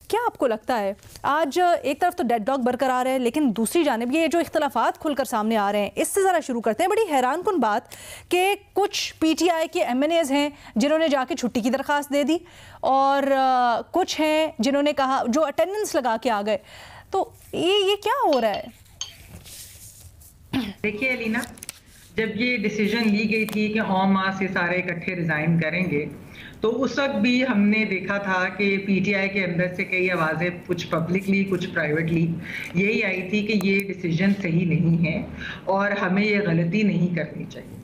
क्या आपको लगता है आज एक तरफ तो डेडलॉक बरकरार है, लेकिन दूसरी जानिब ये जो इख्तलाफात खुलकर सामने आ रहे हैं, इससे ज़रा शुरू करते हैं। बड़ी हैरानकुन बात कि कुछ पीटीआई के एमएनएज हैं जिन्होंने जाके छुट्टी की दरख्वास्त दे दी और कुछ हैं जिन्होंने कहा, जो अटेंडेंस लगा के आ गए। तो ये क्या हो रहा है? देखिए अलीना, जब ये डिसीजन ली गई थी कि en masse से सारे इकट्ठे रिजाइन करेंगे, तो उस वक्त भी हमने देखा था कि पीटीआई के अंदर से कई आवाज़ें, कुछ पब्लिकली कुछ प्राइवेटली, यही आई थी कि ये डिसीजन सही नहीं है और हमें ये गलती नहीं करनी चाहिए।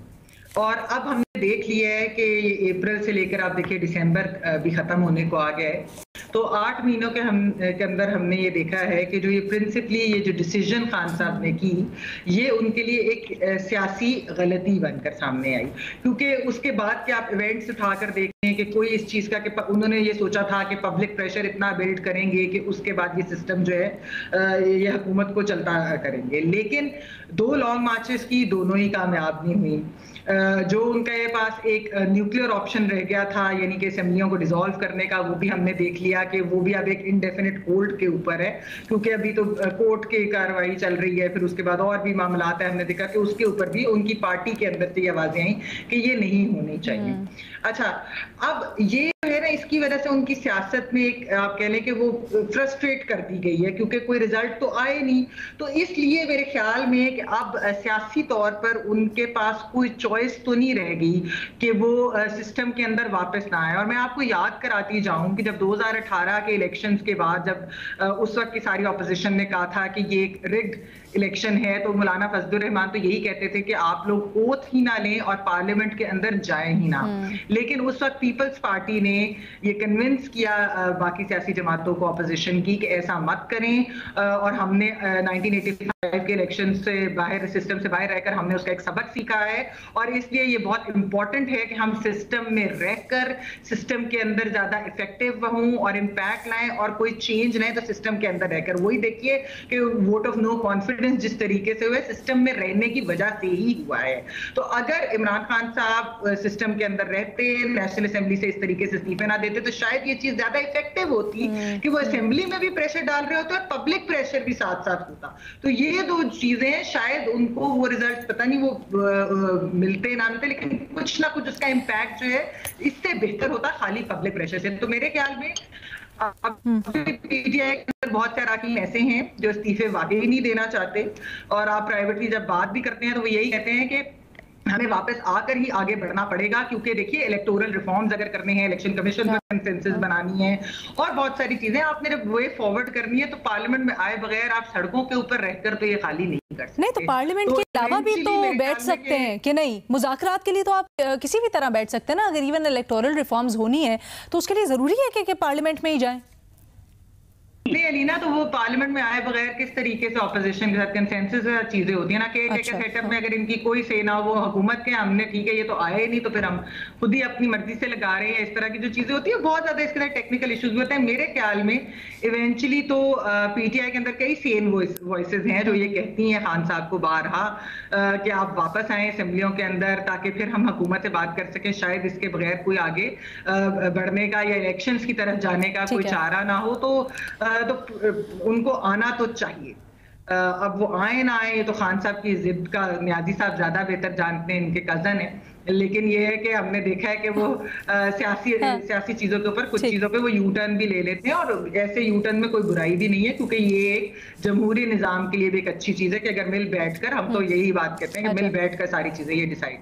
और अब हमने देख लिया है कि अप्रैल से लेकर आप देखिए दिसंबर भी ख़त्म होने को आ गया है, तो 8 महीनों के अंदर हमने ये देखा है कि जो ये प्रिंसिपली ये जो डिसीजन खान साहब ने की, ये उनके लिए एक सियासी गलती बनकर सामने आई। क्योंकि उसके बाद के आप इवेंट्स उठाकर देखें कि कोई इस चीज़ का कि उन्होंने ये सोचा था कि पब्लिक प्रेशर इतना बिल्ड करेंगे कि उसके बाद ये सिस्टम जो है ये हुकूमत को चलता करेंगे, लेकिन 2 लॉन्ग मार्चेस की दोनों ही कामयाब नहीं हुई। जो उनके पास एक न्यूक्लियर ऑप्शन रह गया था, यानी कि असेंबलियों को डिसॉल्व करने का, वो भी हमने देख लिया कि वो भी अब एक इंडेफिनिट होल्ड के ऊपर है, क्योंकि अभी तो कोर्ट की कार्रवाई चल रही है। फिर उसके बाद और भी मामला है, हमने देखा कि उसके ऊपर भी उनकी पार्टी के अंदर से आवाजें आई कि ये नहीं होनी चाहिए। अच्छा, अब ये है ना, इसकी वजह से उनकी सियासत में एक आप कह लें कि वो फ्रस्ट्रेट कर दी गई है, क्योंकि कोई रिजल्ट तो आए नहीं। तो इसलिए मेरे ख्याल में कि अब सियासी तौर पर उनके पास कोई चॉइस तो नहीं रह गई कि वो सिस्टम के अंदर वापस ना आए। और मैं आपको याद कराती जाऊं कि जब 2018 के इलेक्शंस के बाद जब उस वक्त की सारी ऑपोजिशन ने कहा था कि ये एक रिग्ड इलेक्शन है, तो मौलाना फजलुर रहमान तो यही कहते थे कि आप लोग ओथ ही ना लें और पार्लियामेंट के अंदर जाएं ही ना। लेकिन उस वक्त पीपल्स पार्टी ने ये कन्विंस किया बाकी सियासी जमातों को, ऑपोजिशन की, कि ऐसा मत करें। और हमने 1985 के इलेक्शन से बाहर, सिस्टम से बाहर रहकर हमने उसका एक सबक सीखा है, और इसलिए ये बहुत इंपॉर्टेंट है कि हम सिस्टम में रहकर सिस्टम के अंदर ज्यादा इफेक्टिव हों और इम्पैक्ट लाएं, और कोई चेंज लाएं तो सिस्टम के अंदर रहकर। वही देखिए कि वोट ऑफ नो कॉन्फिडेंस जिस तरीके से हुए, सिस्टम में रहने की वजह से ही हुआ है। तो अगर इमरान खान साहब सिस्टम के अंदर रहते, नेशनल असेंबली से इस तरीके से इस्तीफे ना देते, तो शायद ये चीज ज्यादा इफेक्टिव होती कि वो असेंबली में भी प्रेशर डाल रहे होते और पब्लिक प्रेशर भी साथ साथ होता। तो ये 2 चीजें शायद उनको वो रिजल्ट पता नहीं वो मिलते ना मिलते, लेकिन कुछ ना कुछ उसका इम्पैक्ट जो है इससे बेहतर होता खाली पब्लिक प्रेशर से। तो मेरे ख्याल में अब पीटीआई के अंदर बहुत सारे अरकान ऐसे हैं जो इस्तीफे वाकई नहीं देना चाहते, और आप प्राइवेटली जब बात भी करते हैं तो वो यही कहते हैं कि हमें वापस आकर ही आगे बढ़ना पड़ेगा, क्योंकि देखिए इलेक्टोरल रिफॉर्म्स अगर करने हैं, इलेक्शन कमीशन में कंसेंसस बनानी है और बहुत सारी चीजें आपने जब वे फॉरवर्ड करनी है, तो पार्लियामेंट में आए बगैर आप सड़कों के ऊपर रहकर तो ये खाली नहीं कर सकते। नहीं तो पार्लियामेंट के अलावा भी तो बैठ सकते हैं कि नहीं? मुज़ाकरात के लिए तो आप किसी भी तरह बैठ सकते हैं ना। अगर इवन इलेक्टोरल रिफॉर्म्स होनी है तो उसके लिए जरूरी है कि पार्लियामेंट में ही जाए। नहीं अलीना, तो वो पार्लियामेंट में आए बगैर किस तरीके से ऑपोजिशन के साथ कंसेंसस के साथ चीजें होती है ना, कि अच्छा, सेटअप में अगर इनकी कोई से ना, वो हुकूमत के हमने ठीक है ये तो आए ही नहीं, तो फिर हम खुद ही अपनी मर्जी से लगा रहे हैं। इस तरह की जो चीजें होती है, बहुत ज्यादा इसके अंदर टेक्निकल इश्यूज भी होते हैं। मेरे ख्याल में इवेंचुअली तो पीटीआई के अंदर कई सेम वॉइसेस हैं जो ये कहती हैं खान साहब को बारहा कि आप वापस आए असेंबलियों के अंदर, ताकि फिर हम हुकूमत से बात कर सकें। शायद इसके बगैर कोई आगे बढ़ने का या इलेक्शंस की तरफ जाने का कोई चारा ना हो, तो उनको आना तो चाहिए। अब वो आए ना आए, ये तो खान साहब की जिद का न्याजी साहब ज्यादा बेहतर जानते हैं, इनके कजन है। लेकिन ये है कि हमने देखा है कि वो सियासी चीजों के ऊपर, कुछ चीजों पे वो यू टर्न भी ले लेते हैं, और ऐसे यू टर्न में कोई बुराई भी नहीं है, क्योंकि ये एक जमहूरी निजाम के लिए भी एक अच्छी चीज है कि अगर मिल बैठकर, हम तो यही बात कहते हैं कि मिल बैठकर सारी चीजें ये डिसाइड